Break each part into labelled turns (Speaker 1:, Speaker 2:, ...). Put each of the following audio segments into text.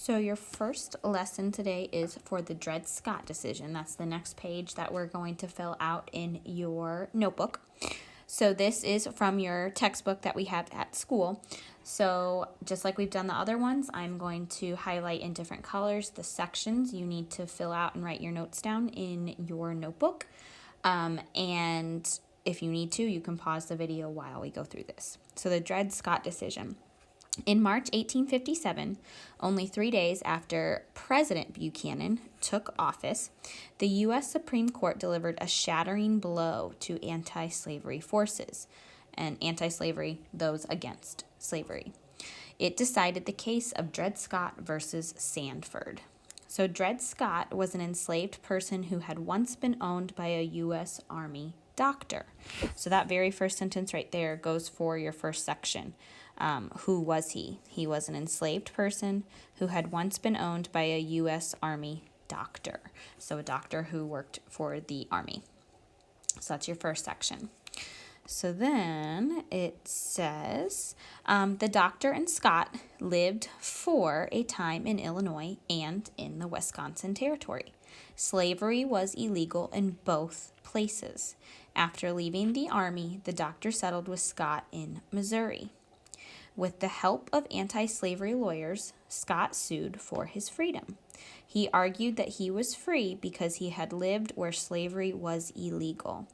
Speaker 1: So your first lesson today is for the Dred Scott decision. That's the next page that we're going to fill out in your notebook. So this is from your textbook that we have at school. So just like we've done the other ones, I'm going to highlight in different colors the sections you need to fill out and write your notes down in your notebook. And if you need to, you can pause the video while we go through this. So the Dred Scott decision. In March 1857, only 3 days after President Buchanan took office, the U.S. Supreme Court delivered a shattering blow to anti-slavery forces, and anti-slavery, those against slavery. It decided the case of Dred Scott versus Sandford. So Dred Scott was an enslaved person who had once been owned by a U.S. Army doctor. So that very first sentence right there goes for your first section. Who was he? He was an enslaved person who had once been owned by a U.S. Army doctor. So a doctor who worked for the Army. So that's your first section. So then it says, the doctor and Scott lived for a time in Illinois and in the Wisconsin Territory. Slavery was illegal in both places. After leaving the Army, the doctor settled with Scott in Missouri. With the help of anti-slavery lawyers, Scott sued for his freedom. He argued that he was free because he had lived where slavery was illegal.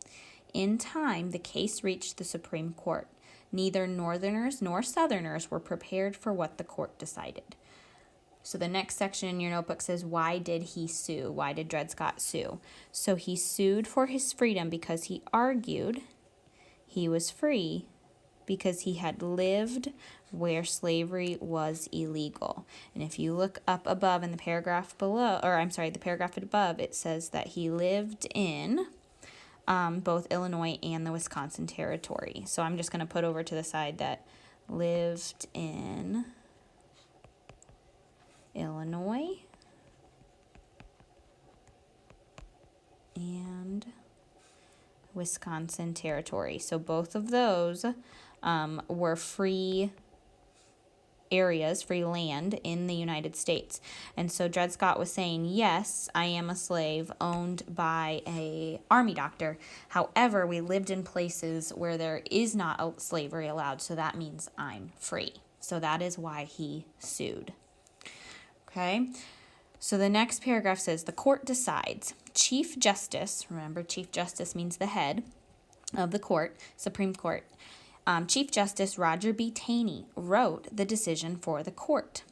Speaker 1: In time, the case reached the Supreme Court. Neither Northerners nor Southerners were prepared for what the court decided. So the next section in your notebook says, why did he sue? Why did Dred Scott sue? So he sued for his freedom because he argued he was free because he had lived where slavery was illegal. And if you look up above in the paragraph below, the paragraph above, it says that he lived in both Illinois and the Wisconsin Territory. So I'm just going to put over to the side that lived in Illinois and Wisconsin Territory. So both of those were free areas, free land in the United States. And so Dred Scott was saying, yes, I am a slave owned by a army doctor. However, we lived in places where there is not slavery allowed, so that means I'm free. So that is why he sued. Okay? So the next paragraph says, the court decides. Chief Justice, remember Chief Justice means the head of the court, Supreme Court, Chief Justice Roger B. Taney wrote the decision for the court.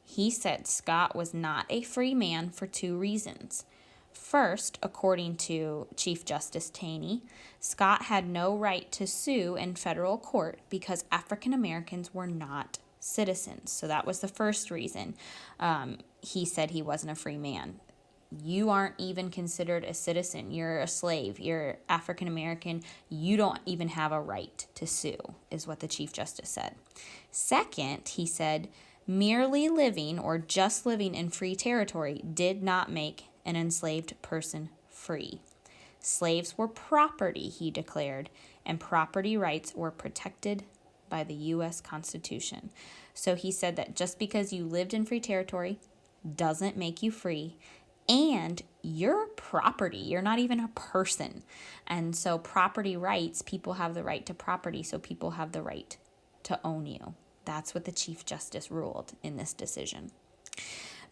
Speaker 1: He said Scott was not a free man for 2 reasons. First, according to Chief Justice Taney, Scott had no right to sue in federal court because African Americans were not citizens. So that was the first reason he said he wasn't a free man. You aren't even considered a citizen. You're a slave. You're African American. You don't even have a right to sue, is what the Chief Justice said. Second, he said, merely living or just living in free territory did not make an enslaved person free. Slaves were property, he declared, and property rights were protected by the U.S. Constitution. So he said that just because you lived in free territory doesn't make you free, and you're property. You're not even a person. And so property rights, people have the right to property, so people have the right to own you. That's what the Chief Justice ruled in this decision.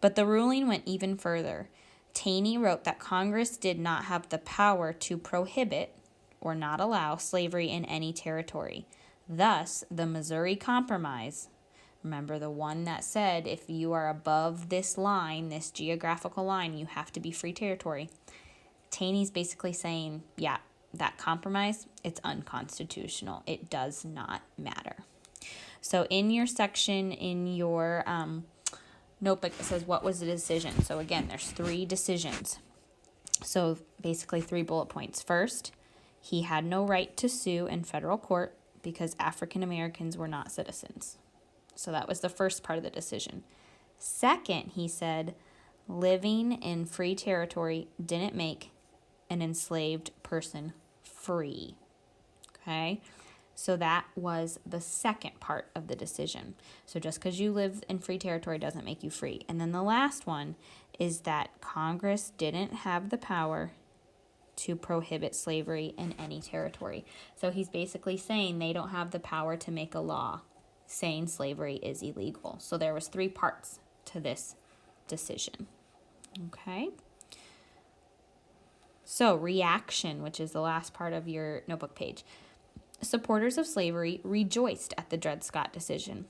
Speaker 1: But the ruling went even further. Taney wrote that Congress did not have the power to prohibit or not allow slavery in any territory. Thus, the Missouri Compromise, remember the one that said if you are above this line, this geographical line, you have to be free territory. Taney's basically saying, yeah, that compromise, it's unconstitutional. It does not matter. So in your section in your notebook, it says, what was the decision? So again, there's 3 decisions. So basically 3 bullet points. First, he had no right to sue in federal court because African Americans were not citizens. So that was the first part of the decision. Second, he said, living in free territory didn't make an enslaved person free. Okay? So that was the second part of the decision. So just because you live in free territory doesn't make you free. And then the last one is that Congress didn't have the power to prohibit slavery in any territory. So he's basically saying they don't have the power to make a law saying slavery is illegal. So there was 3 parts to this decision. Okay. So reaction, which is the last part of your notebook page. Supporters of slavery rejoiced at the Dred Scott decision.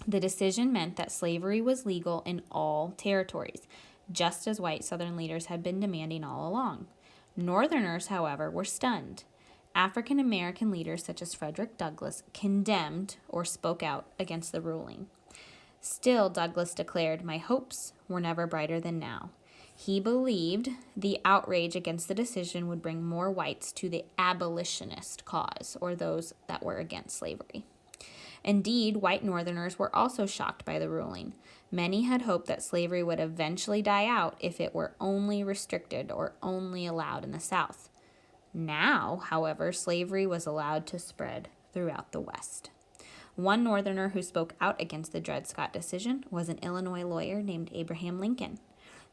Speaker 1: The decision meant that slavery was legal in all territories, just as white Southern leaders had been demanding all along. Northerners, however, were stunned. African American leaders such as Frederick Douglass condemned or spoke out against the ruling. Still, Douglass declared, "My hopes were never brighter than now." He believed the outrage against the decision would bring more whites to the abolitionist cause, or those that were against slavery. Indeed, white Northerners were also shocked by the ruling. Many had hoped that slavery would eventually die out if it were only restricted or only allowed in the South. Now, however, slavery was allowed to spread throughout the West. One Northerner who spoke out against the Dred Scott decision was an Illinois lawyer named Abraham Lincoln.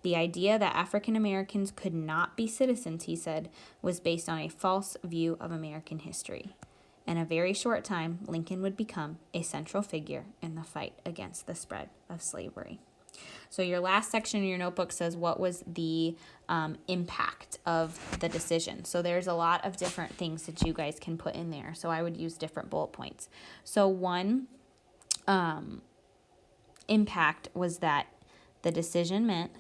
Speaker 1: The idea that African Americans could not be citizens, he said, was based on a false view of American history. In a very short time, Lincoln would become a central figure in the fight against the spread of slavery. So your last section in your notebook says what was the impact of the decision. So there's a lot of different things that you guys can put in there. So I would use different bullet points. So one impact was that the decision meant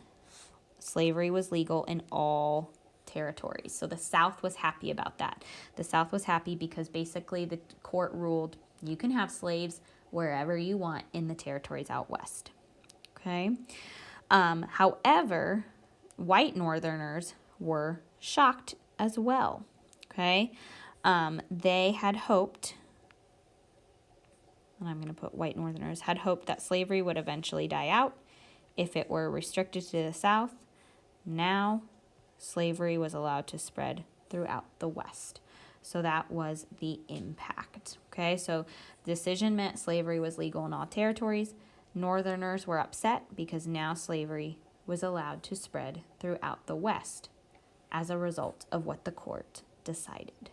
Speaker 1: slavery was legal in all territories. So the South was happy about that. The South was happy because basically the court ruled you can have slaves wherever you want in the territories out west. Okay. However, white Northerners were shocked as well. Okay. They had hoped, and I'm going to put white Northerners, had hoped that slavery would eventually die out if it were restricted to the South. Now, slavery was allowed to spread throughout the West. So that was the impact. Okay, so decision meant slavery was legal in all territories. Northerners were upset because now slavery was allowed to spread throughout the West as a result of what the court decided.